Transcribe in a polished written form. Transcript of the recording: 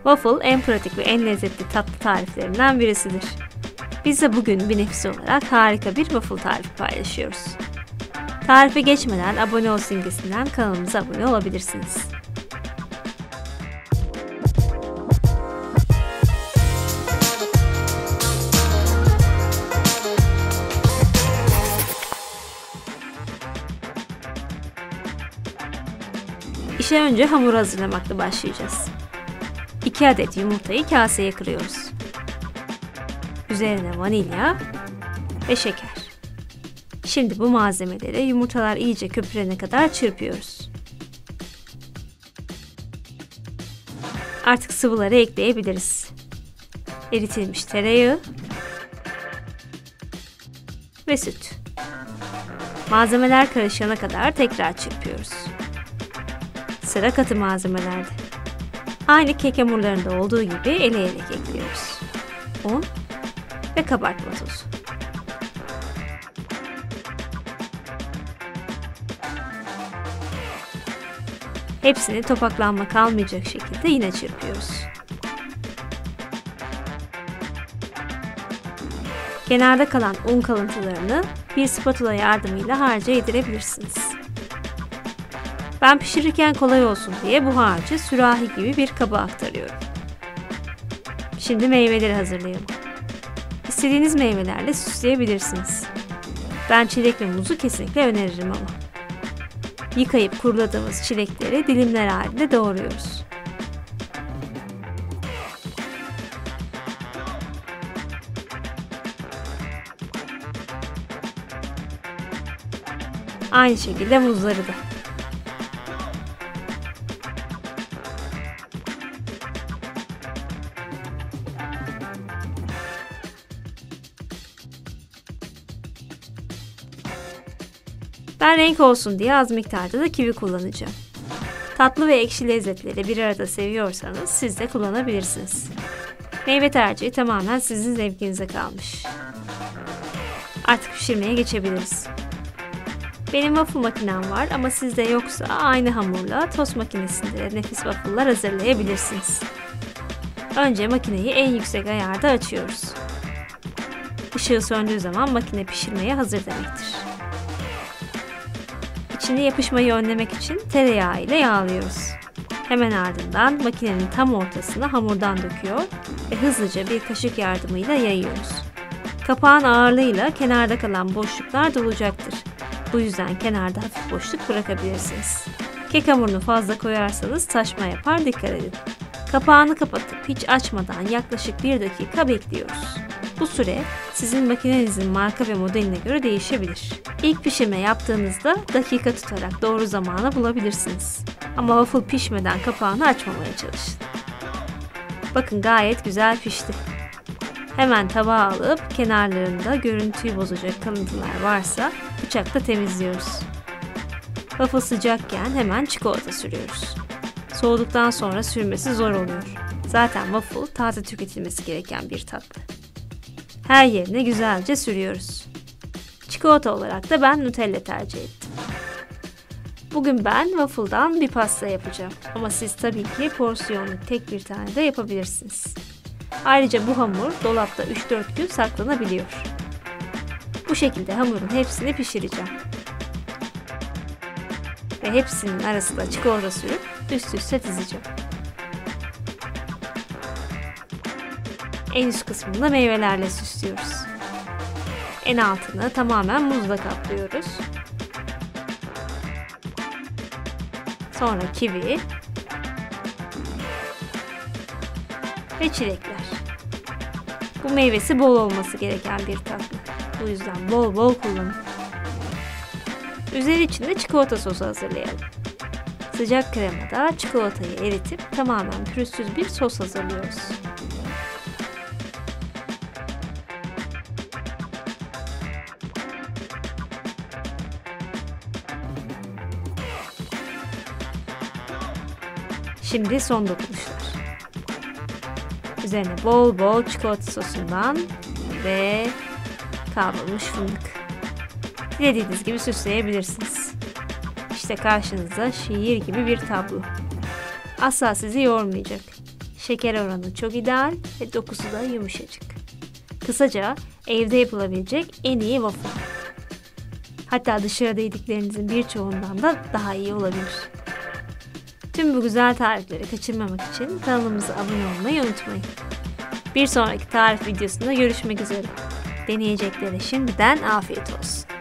Waffle en pratik ve en lezzetli tatlı tariflerinden birisidir. Biz de bugün bir nefis olarak harika bir waffle tarifi paylaşıyoruz. Tarife geçmeden abone ol simgesinden kanalımıza abone olabilirsiniz. İşe önce hamuru hazırlamakla başlayacağız. 2 adet yumurtayı kaseye kırıyoruz. Üzerine vanilya ve şeker. Şimdi bu malzemeleri yumurtalar iyice köpürene kadar çırpıyoruz. Artık sıvıları ekleyebiliriz. Eritilmiş tereyağı ve süt. Malzemeler karışana kadar tekrar çırpıyoruz. Sıra katı malzemelerde. Aynı kek hamurlarında olduğu gibi eleyerek ekliyoruz. Un ve kabartma tozu. Hepsini topaklanma kalmayacak şekilde yine çırpıyoruz. Kenarda kalan un kalıntılarını bir spatula yardımıyla harca yedirebilirsiniz. Ben pişirirken kolay olsun diye bu harcı sürahi gibi bir kaba aktarıyorum. Şimdi meyveleri hazırlayalım. İstediğiniz meyvelerle süsleyebilirsiniz. Ben çilek ve muzu kesinlikle öneririm ama. Yıkayıp kuruladığımız çilekleri dilimler halinde doğruyoruz. Aynı şekilde muzları da. Ben renk olsun diye az miktarda da kivi kullanacağım. Tatlı ve ekşi lezzetleri bir arada seviyorsanız siz de kullanabilirsiniz. Meyve tercihi tamamen sizin zevkinize kalmış. Artık pişirmeye geçebiliriz. Benim waffle makinem var ama sizde yoksa aynı hamurla tost makinesinde nefis waffle'lar hazırlayabilirsiniz. Önce makineyi en yüksek ayarda açıyoruz. Işığı söndüğü zaman makine pişirmeye hazır demektir. İçine yapışmayı önlemek için tereyağı ile yağlıyoruz. Hemen ardından makinenin tam ortasına hamurdan döküyor ve hızlıca bir kaşık yardımıyla yayıyoruz. Kapağın ağırlığıyla kenarda kalan boşluklar dolacaktır. Bu yüzden kenarda hafif boşluk bırakabilirsiniz. Kek hamurunu fazla koyarsanız taşma yapar, dikkat edin. Kapağını kapatıp hiç açmadan yaklaşık 1 dakika bekliyoruz. Bu süre sizin makinenizin marka ve modeline göre değişebilir. İlk pişirme yaptığınızda dakika tutarak doğru zamanı bulabilirsiniz. Ama waffle pişmeden kapağını açmamaya çalışın. Bakın gayet güzel pişti. Hemen tabağa alıp kenarlarında görüntüyü bozacak kalıntılar varsa bıçakla temizliyoruz. Waffle sıcakken hemen çikolata sürüyoruz. Soğuduktan sonra sürmesi zor oluyor. Zaten waffle taze tüketilmesi gereken bir tatlı. Her yerine güzelce sürüyoruz. Çikolata olarak da ben Nutella tercih ettim. Bugün ben waffle'dan bir pasta yapacağım. Ama siz tabii ki porsiyonlu tek bir tane de yapabilirsiniz. Ayrıca bu hamur dolapta 3-4 gün saklanabiliyor. Bu şekilde hamurun hepsini pişireceğim. Ve hepsinin arasında çikolata sürüp üst üste dizeceğim. En üst kısmını da meyvelerle süslüyoruz. En altını tamamen muzla kaplıyoruz. Sonra kivi ve çilekler. Bu meyvesi bol olması gereken bir tatlı. Bu yüzden bol bol kullanın. Üzeri için de çikolata sosu hazırlayalım. Sıcak kremada çikolatayı eritip tamamen pürüzsüz bir sos hazırlıyoruz. Şimdi son dokunuşlar. Üzerine bol bol çikolata sosundan ve kavrulmuş fındık. Dilediğiniz gibi süsleyebilirsiniz. İşte karşınızda şiir gibi bir tablo. Asla sizi yormayacak. Şeker oranı çok ideal ve dokusu da yumuşacık. Kısaca evde yapılabilecek en iyi waffle. Hatta dışarıda yediklerinizin birçoğundan da daha iyi olabilir. Tüm bu güzel tarifleri kaçırmamak için kanalımıza abone olmayı unutmayın. Bir sonraki tarif videosunda görüşmek üzere. Deneyeceklere şimdiden afiyet olsun.